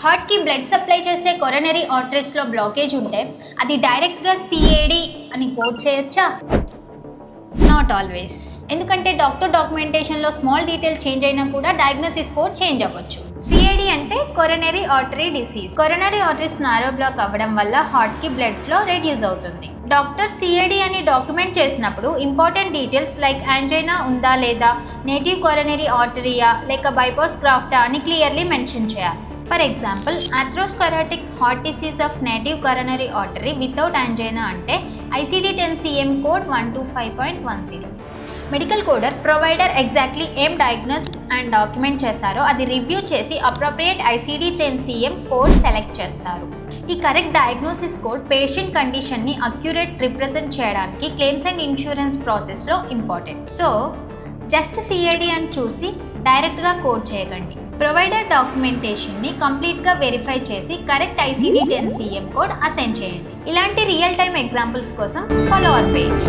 హార్ట్కి blood supply చేసే coronary ఆర్టరీస్లో బ్లాకేజ్ ఉంటే అది డైరెక్ట్గా సిఏడి అని కోడ్ చేయొచ్చా? Not always. ఎందుకంటే డాక్టర్ డాక్యుమెంటేషన్లో స్మాల్ డీటెయిల్ చేంజ్ అయినా కూడా డయాగ్నోసిస్ కోడ్ చేంజ్ అవ్వచ్చు. సిఏడి అంటే coronary artery disease. Coronary arteries narrow block అవ్వడం వల్ల హార్ట్కి బ్లడ్ ఫ్లో రెడ్యూస్ అవుతుంది. డాక్టర్ సిఏడి అని డాక్యుమెంట్ చేసినప్పుడు ఇంపార్టెంట్ డీటెయిల్స్ లైక్ యాంజైనా ఉందా లేదా, నేటివ్ కొరనరీ ఆర్టరీయా లేక బైపాస్ గ్రాఫ్టా అని క్లియర్లీ మెన్షన్ చేయాలి. For example, atherosclerotic heart disease of native coronary artery without angina అంటే ICD-10-CM code 125.10. Medical కోడర్ provider exactly ఏం డయాగ్నోస్ అండ్ డాక్యుమెంట్ చేశారో అది రివ్యూ చేసి అప్రోప్రియేట్ ICD-10-CM కోడ్ సెలెక్ట్ చేస్తారు. ఈ కరెక్ట్ డయాగ్నోసిస్ కోడ్ పేషెంట్ కండిషన్ని అక్యురేట్ రిప్రజెంట్ చేయడానికి క్లెయిమ్స్ అండ్ ఇన్సూరెన్స్ ప్రాసెస్లో ఇంపార్టెంట్. సో జస్ట్ సిఏడి అని చూసి డైరెక్ట్గా కోడ్ చేయకండి. ప్రొవైడర్ డాక్యుమెంటేషన్ని కంప్లీట్గా వెరిఫై చేసి కరెక్ట్ ICD-10-CM కోడ్ అసైన్ చేయండి. ఇలాంటి రియల్ టైమ్ ఎగ్జాంపుల్స్ కోసం ఫాలో అవర్ పేజ్.